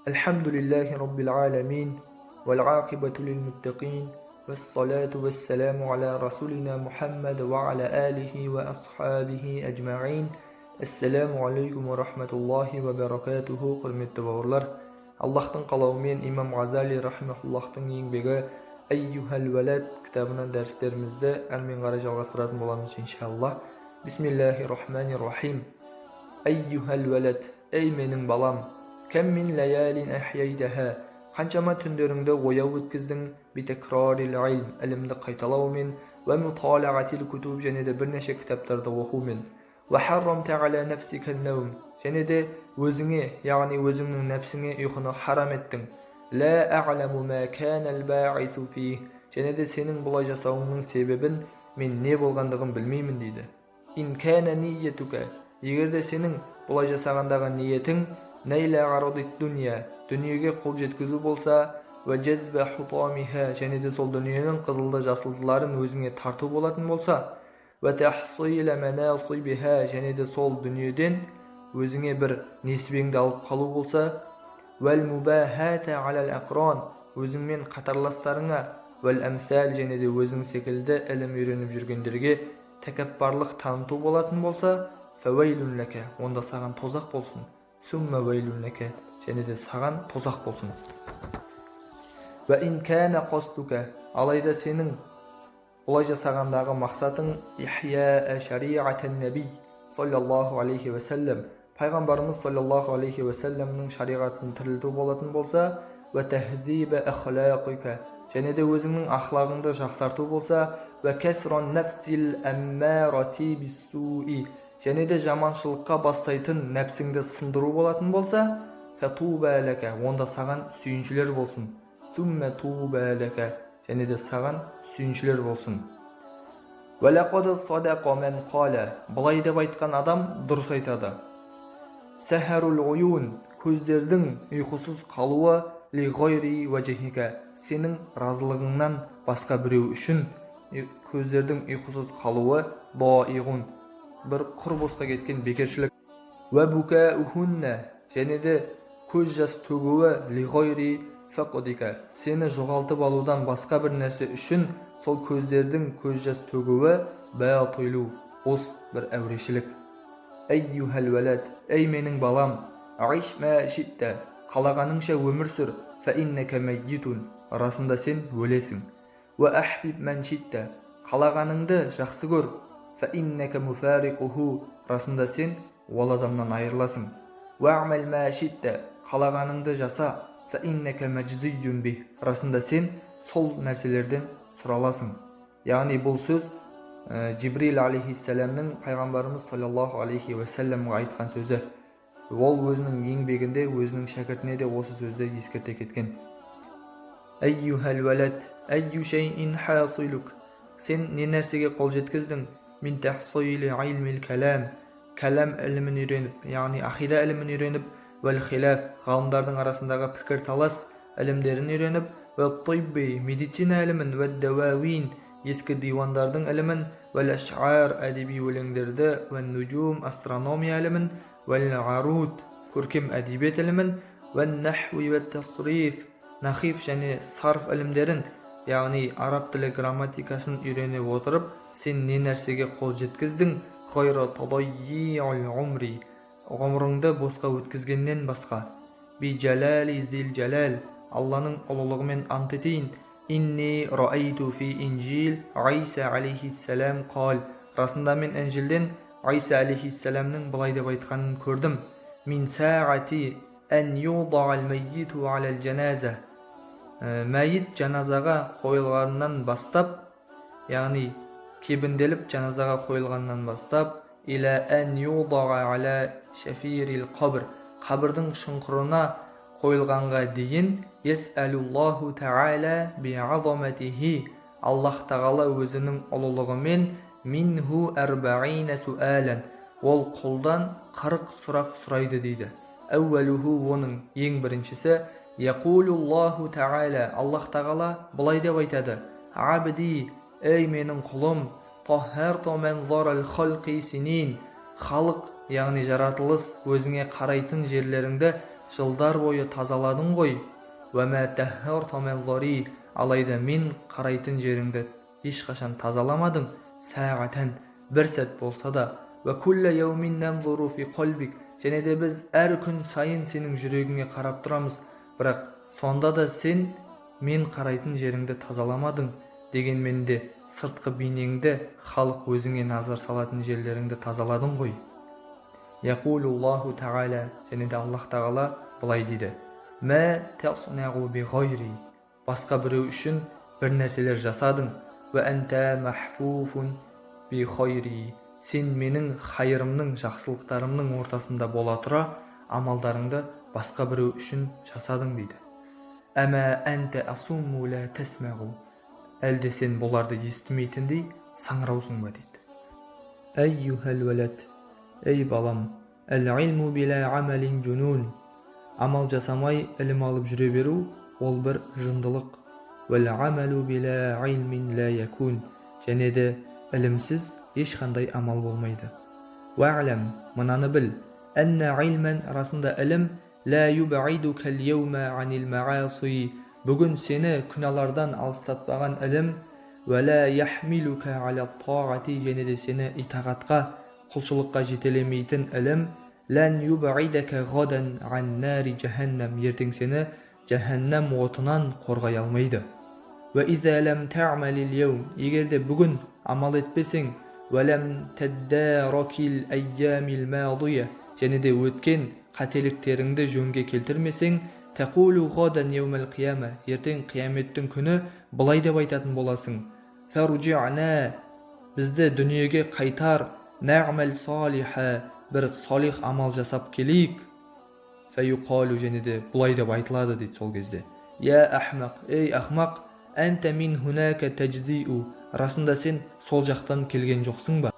Elhamdülillahi Rabbil alemin. Vel aqibatu lil muttaqin. Vessalatu vesselamu ala Rasulina Muhammed ve ala alihi ve ashabihi ecma'in. Esselamu aleykum ve rahmetullahi ve berekatuhu. Hürmetli bavurlar. Allah'tan kalavымен İmam Gazali rahimahullah'tın еңбегі Eyyuhel Veled kitabının derslerimizde әрмен қарай жалғастыратын боламыз inşallah. Bismillahirrahmanirrahim. Eyyuhel veled, ey менің балам. Кәм мин лаялин ахяйдаха, қаншама түндеріңді ояу өткіздің, битекрарил илм, ілімді қайталаумен, ва муталағатил кутуб, және де бірнеше кітаптарды оқумен, ва харрамта ала нафсика наум, және де өзіңе, яғни өзіңнің нәпсіңе ұйқыны харам еттің. Ла а'ламу ма канал ба'иту фих, және де сенің бұлай жасауыңның себебін мен не болғандығын білмеймін дейді. Ин кана ниятука, егер де сенің бұлай жасағандағы ниетің Нейла ародит дүния, дүниеге қол жеткізу болса, ва джазба хутамиха, және де сол дүниенің қызылды жасылдыларын өзіңе тарту болатын болса, ва тахсила манасибиха, және де сол дүниеден өзіңе бір несібеңді алып қалу болса, вал мубахата алал aqran, өзіңмен қатарластарыңа, вал амсал, және де өзің секілді ілім үйреніп жүргендерге тәкаппарлық таныту болатын болса, фавайлун лака, онда саған тозақ болсын. Сумма вайлун лака, және де саған тозақ болсын. Ва ин кана қастука, алайда сенің бұлай жасағандағы мақсатың ихя шариғатан наби саллаллаху алейхи ва саллам, пайғамбарымыз саллаллаху алейхи ва салламның шариғатын тірілту болатын болса, ва тахзиба ахлақика, және де өзіңнің ахлағыңды жақсарту болса, ва касран нафсил аммарати биссуи, және де жаманшылыққа бастайтын нәпсіңді сындыру болатын болса, фатуба лака, онда саған сүйіншілер болсын. Сумма туба лака, және де саған сүйіншілер болсын. Ва лақад садақа ман қала, бұлай деп айтқан адам дұрыс айтады. Сахарул уюн, көздердің ұйқысыз қалуы ли ғайри вajhika, сенің разылығыңнан басқа біреу үшін көздердің ұйқысыз қалуы даиғун, бір құр босқа кеткен бекершілік. Ва букаухунна, және де көз жас төгуі ли ғайри фақдика, сені жоғалтып алудан басқа бір нәрсе үшін сол көздердің көз жас төгуі баатилу, бос бір әурешілік. Эйюхал валад, ей менің балам, аиш ма шитта, қалағаныңша өмір сүр, фа иннака маййтун, расында сен өлесің. Ва ахбиб ман шитта, қалағаныңды жақсы көр, фа иннака муфарикуху, расында сен ол адамнан айырыласың. Ва амал ма шитта, қалағаныңды жаса, фа иннака маджзийюн бих, расында сен сол нәрселерден сұраласың. Яғни бұл сөз Жибрил алейхиссаламның пайғамбарымыз саллаллаху алейхи ва салламға айтқан сөзі. Ол өзінің еңбегінде өзінің шәкіртіне де осы сөзді ескерте кеткен. Эйюхал валад, эйю шейин хасилук, сен не нәрсеге қол жеткіздің? Мин тахсили илмил калам, калам ілімін үйреніп, яғни ақида ілімін үйреніп, вәл хилаф, ғалымдардың арасындағы пікір талас ілімдерін үйреніп, вәл тибби, медицина ілімін, вәл дауауин, ескі дивандардың ілімін, вәл аш'ар, әдеби өлеңдерді, вәл нуджум, астрономия ілімін, вәл аруд, көркем әдебиет ілімін, вәл нахви вәл тасриф, нахиф және сарф ілімдерін, яғни араб тілі грамматикасын үйреніп отырып, сен не нәрсеге қол жеткіздің? Ғайра тадаййи'л умри, ғұмырыңды босқа өткізгеннен басқа. Би джалали зил джалал, Алланың ұлылығымен ант етейін. Инни раайту фи инжил Айса алейхиссалам қал, расында мен Инжилден Айса алейхиссаламның бұлай деп айтқанын көрдім. Мин саати ан юдa'ал майиту алал жаназа, мәйит жаназаға қойылғаннан бастап, яғни кебінделіп жаназаға қойылғаннан бастап, иля ан юда'a ала шафирил қабр, қабірдің шұңқырына қойылғанға дейін, есәлуллаху та'ала би'азаматихи, Аллах тағала өзінің ұлылығымен минху арба'ина суалан, ол құлдан 40 сұрақ сұрайды дейді. Әуәлуху, оның ең біріншісі, яқулуллаху та'ала, Аллах тағала бұлай деп айтады: абди, ей менің құлым, таххарту манзарал халқи синин, халық, яғни жаратылыс өзіңе қарайтын жерлеріңді жылдар бойы тазаладың ғой. Вәмә тәһһарта мин зари, алайда мен қарайтын жеріңді ешқашан тазаламадың. Сәғатан, бір сәт болса да. Вә күллә яумин нанзуру фи қалбик, және де біз әр күн сайын сенің жүрегіңе қарап тұрамыз. Бірақ сонда да сен мен қарайтын жеріңді тазаламадың. Дегенмен де сыртқы бейнеңді, халық өзіңе назар салатын жерлеріңді тазаладың ғой. Яқулуллаху тағала, және де Аллах тағала былай дейді: Мә таснағу би ғайри, басқа біреу үшін бір нәрселер жасадың. Вә әнтә махфуфун би хайри, сен менің хайырымның, жақсылықтарымның ортасында бола тұра, амалдарыңды басқа біреу үшін жасадың дейді. Әмә әнтә асумму ла тасмағу, әлде сен бұларды естімейтіндей саңыраусың ба дейді. Әйюхәл вәләт, ей балам, әл-илму билә амалин джунун, амал жасамай ілім алып жүре беру, ол бір жындылық. Вәл-амалу билә илмин ла якун, және де ілімсіз ешқандай амал болмайды. Вә'ләм, мынаны біл, әннә илмән, расында ілім, ла юбәидука ал-яума анил маъаси, бүгін сені күнәлардан алыстатпаған ілім, вәлә яхмилука аля таати, және де сені итағатқа, құлшылыққа жетелемейтін ілім, лән юбәидака ғадан ан нари джаханнам, ертең сені джаханнам отынан қорғай алмайды. Вә иза ләм та'малил яум, егер де бүгін амал етпесең, вәләм тәддәракил әйямил мадия, және де өткен қателіктеріңді жөнге келтірмесең, тәқулу ғадан яумал қияма, ертең қияметтің күні былай деп айтатын боласың: фәржи'на, бізді дүниеге қайтар, нә'мәл салиха, бір салих амал жасап келейік. Фәюқалу, және де бұлай деп айтылады дейді сол кезде: я ахмақ, ей ахмақ, әнтә мин хунака тәжзиу, расында сен сол жақтан келген жоқсың ба?